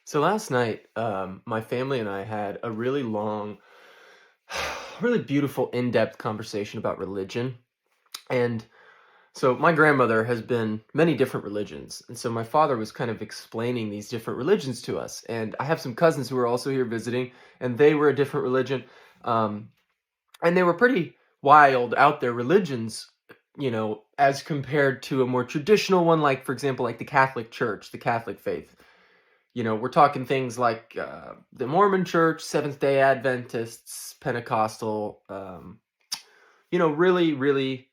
So last night, my family and I had a really long, really beautiful, in-depth conversation about religion. And so my grandmother has been many different religions. And so my father was kind of explaining these different religions to us. And I have some cousins who are also here visiting, and they were a different religion. Um, and they were pretty wild out there religions, as compared to a more traditional one, like, for example, like the Catholic Church, the Catholic faith. We're talking things like the Mormon Church, Seventh Day Adventists, Pentecostal, really, really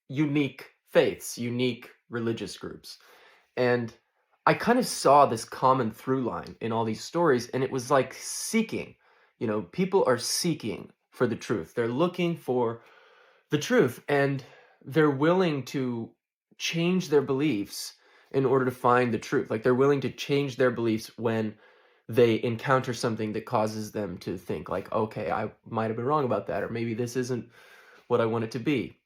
unique faiths, unique religious groups. And I kind of saw this common through line in all these stories, and it was like seeking. People are seeking for the truth. They're looking for the truth, and they're willing to change their beliefs in order to find the truth. Like, they're willing to change their beliefs when they encounter something that causes them to think like, okay, I might have been wrong about that, or maybe this isn't what I want it to be.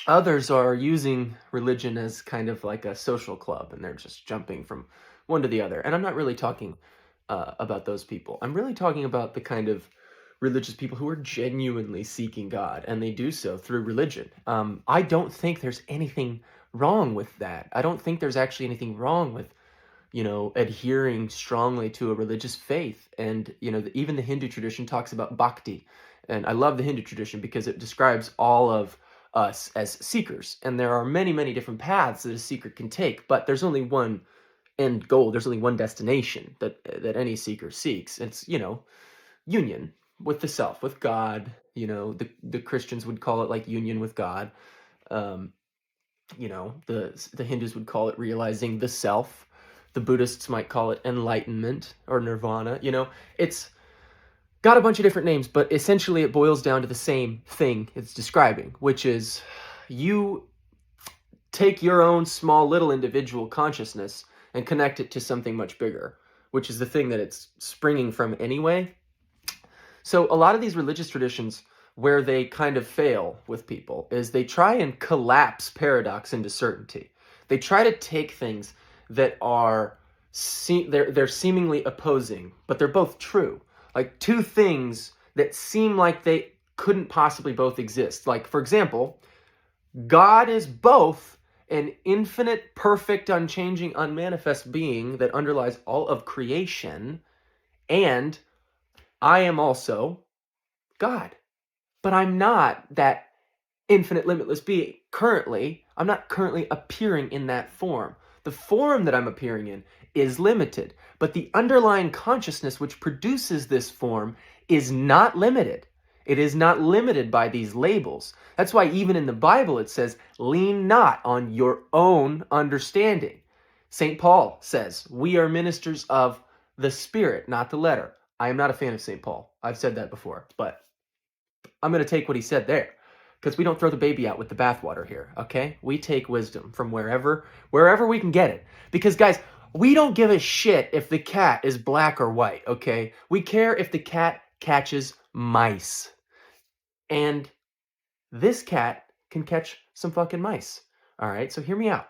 Others are using religion as kind of like a social club, and they're just jumping from one to the other. And I'm not really talking about those people. I'm really talking about the kind of religious people who are genuinely seeking God, and they do so through religion. I don't think there's anything wrong with that. I don't think there's actually anything wrong with, adhering strongly to a religious faith. And, even the Hindu tradition talks about bhakti. And I love the Hindu tradition because it describes all of us as seekers. And there are many, many different paths that a seeker can take, but there's only one end goal. There's only one destination that any seeker seeks. It's, union with the self, with God. The Christians would call it like union with God. Um, the Hindus would call it realizing the self. The Buddhists might call it enlightenment or nirvana. It's got a bunch of different names, but essentially it boils down to the same thing it's describing, which is you take your own small little individual consciousness and connect it to something much bigger, which is the thing that it's springing from anyway. So a lot of these religious traditions, where they kind of fail with people, is they try and collapse paradox into certainty. They try to take things that are they're seemingly opposing, but they're both true. Like two things that seem like they couldn't possibly both exist. Like, for example, God is both an infinite, perfect, unchanging, unmanifest being that underlies all of creation, and I am also God. But I'm not that infinite, limitless being. I'm not currently appearing in that form. The form that I'm appearing in is limited, but the underlying consciousness which produces this form is not limited. It is not limited by these labels. That's why even in the Bible it says, lean not on your own understanding. St. Paul says, we are ministers of the Spirit, not the letter. I am not a fan of St. Paul. I've said that before, but I'm going to take what he said there, because we don't throw the baby out with the bathwater here, okay? We take wisdom from wherever we can get it. Because, guys, we don't give a shit if the cat is black or white, okay? We care if the cat catches mice. And this cat can catch some fucking mice, all right? So hear me out.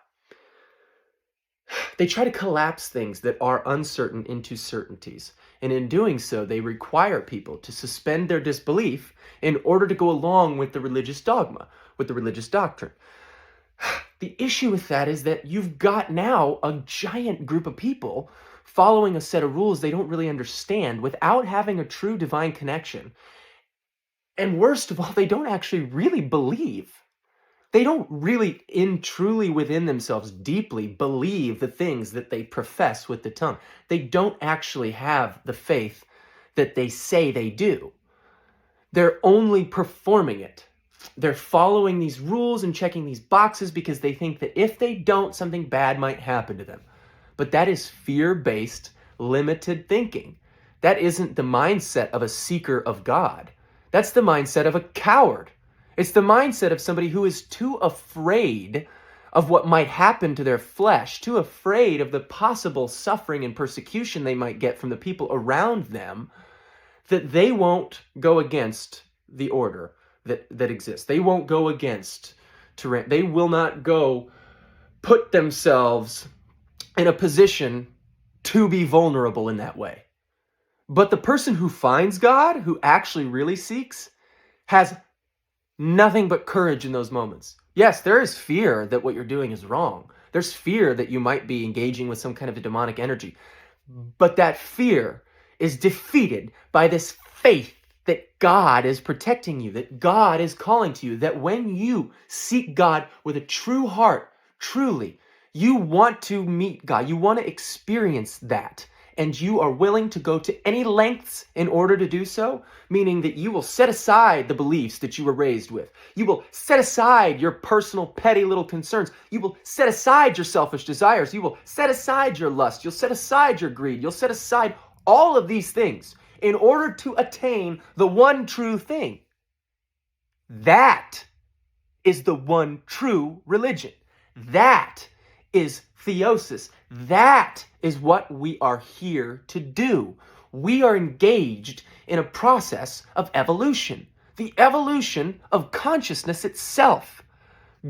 They try to collapse things that are uncertain into certainties. And in doing so, they require people to suspend their disbelief in order to go along with the religious dogma, with the religious doctrine. The issue with that is that you've got now a giant group of people following a set of rules they don't really understand without having a true divine connection. And worst of all, they don't actually really believe. They don't really, truly within themselves, deeply believe the things that they profess with the tongue. They don't actually have the faith that they say they do. They're only performing it. They're following these rules and checking these boxes because they think that if they don't, something bad might happen to them. But that is fear-based, limited thinking. That isn't the mindset of a seeker of God. That's the mindset of a coward. It's the mindset of somebody who is too afraid of what might happen to their flesh, too afraid of the possible suffering and persecution they might get from the people around them, that they won't go against the order that exists. They won't go against tyranny. They will not go put themselves in a position to be vulnerable in that way. But the person who finds God, who actually really seeks, has nothing but courage in those moments. Yes, there is fear that what you're doing is wrong. There's fear that you might be engaging with some kind of a demonic energy. But that fear is defeated by this faith that God is protecting you, that God is calling to you, that when you seek God with a true heart, truly, you want to meet God, you want to experience that, and you are willing to go to any lengths in order to do so, meaning that you will set aside the beliefs that you were raised with. You will set aside your personal petty little concerns. You will set aside your selfish desires. You will set aside your lust. You'll set aside your greed. You'll set aside all of these things in order to attain the one true thing. That is the one true religion. That is theosis. That is what we are here to do. We are engaged in a process of evolution, the evolution of consciousness itself.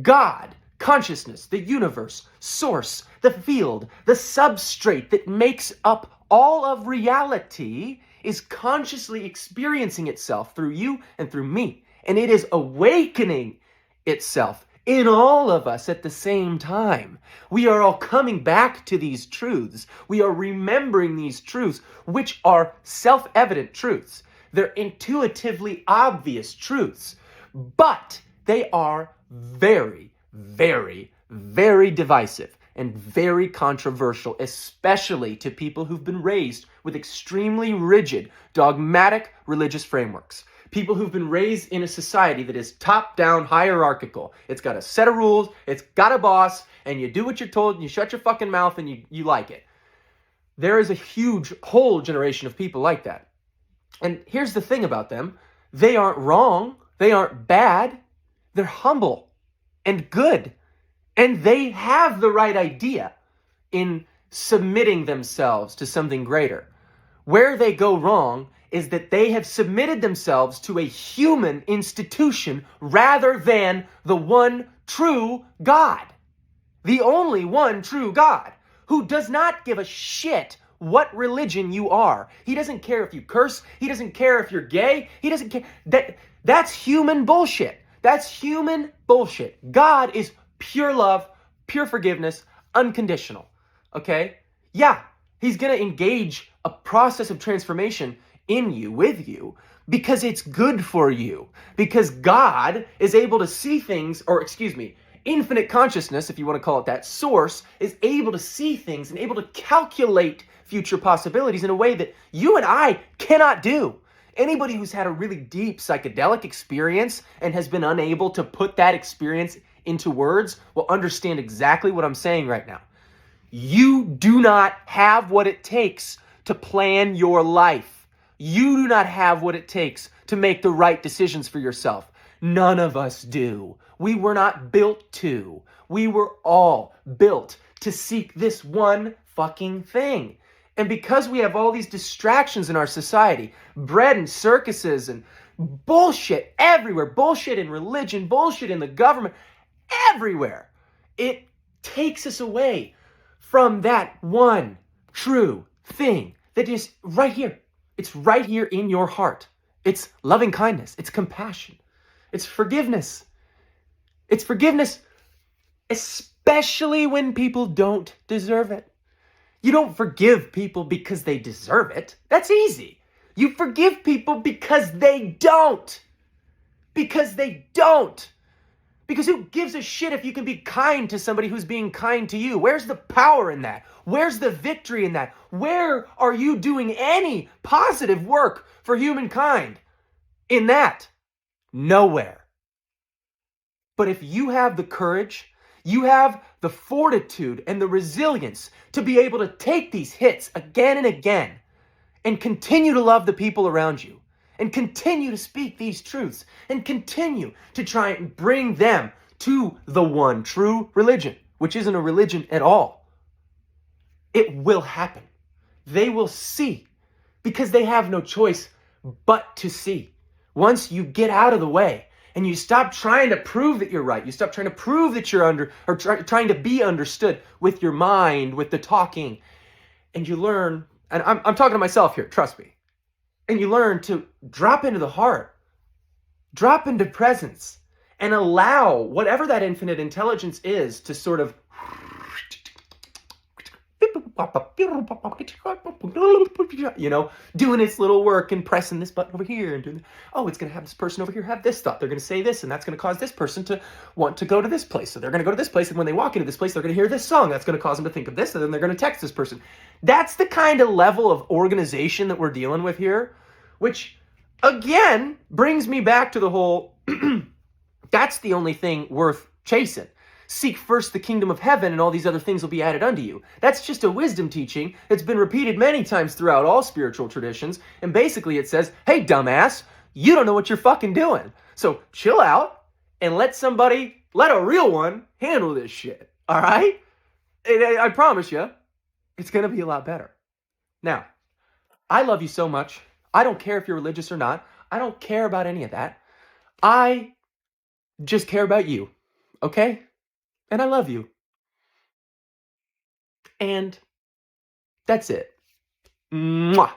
God, consciousness, the universe, source, the field, the substrate that makes up all of reality is consciously experiencing itself through you and through me. And it is awakening itself in all of us at the same time. We are all coming back to these truths. We are remembering these truths, which are self-evident truths. They're intuitively obvious truths, but they are very, very, very divisive and very controversial, especially to people who've been raised with extremely rigid, dogmatic religious frameworks. People who've been raised in a society that is top-down hierarchical. It's got a set of rules, it's got a boss, and you do what you're told, and you shut your fucking mouth, and you like it. There is a huge whole generation of people like that. And here's the thing about them. They aren't wrong. They aren't bad. They're humble and good. And they have the right idea in submitting themselves to something greater. Where they go wrong is that they have submitted themselves to a human institution rather than the one true God. The only one true God, who does not give a shit what religion you are. He doesn't care if you curse. He doesn't care if you're gay. He doesn't care. That's human bullshit. That's human bullshit. God is pure love, pure forgiveness, unconditional. Okay? Yeah, he's going to engage a process of transformation in you, with you, because it's good for you. Because God is able to see things, infinite consciousness, if you want to call it that, source, is able to see things and able to calculate future possibilities in a way that you and I cannot do. Anybody who's had a really deep psychedelic experience and has been unable to put that experience into words will understand exactly what I'm saying right now. You do not have what it takes to plan your life. You do not have what it takes to make the right decisions for yourself. None of us do. We were not built to. We were all built to seek this one fucking thing. And because we have all these distractions in our society, bread and circuses and bullshit everywhere, bullshit in religion, bullshit in the government, everywhere, it takes us away from that one true thing that is right here. It's right here in your heart. It's loving kindness. It's compassion. It's forgiveness. It's forgiveness, especially when people don't deserve it. You don't forgive people because they deserve it. That's easy. You forgive people because they don't. Because they don't. Because who gives a shit if you can be kind to somebody who's being kind to you? Where's the power in that? Where's the victory in that? Where are you doing any positive work for humankind in that? Nowhere. But if you have the courage, you have the fortitude and the resilience to be able to take these hits again and again and continue to love the people around you, and continue to speak these truths, and continue to try and bring them to the one true religion, which isn't a religion at all. It will happen. They will see, because they have no choice but to see. Once you get out of the way and you stop trying to prove that you're right, you stop trying to prove that you're trying to be understood with your mind, with the talking, and you learn, and I'm talking to myself here, trust me, and you learn to drop into the heart, drop into presence, and allow whatever that infinite intelligence is to sort of, doing its little work and pressing this button over here and doing, oh, it's going to have this person over here have this thought. They're going to say this, and that's going to cause this person to want to go to this place. So they're going to go to this place, and when they walk into this place, they're going to hear this song. That's going to cause them to think of this, and then they're going to text this person. That's the kind of level of organization that we're dealing with here, which, again, brings me back to the whole, that's the only thing worth chasing. Seek first the kingdom of heaven, and all these other things will be added unto you. That's just a wisdom teaching that's been repeated many times throughout all spiritual traditions. And basically it says, hey, dumbass, you don't know what you're fucking doing. So chill out and let a real one handle this shit. All right? And I promise you, it's going to be a lot better. Now, I love you so much. I don't care if you're religious or not. I don't care about any of that. I just care about you. Okay? And I love you. And that's it. Mwah.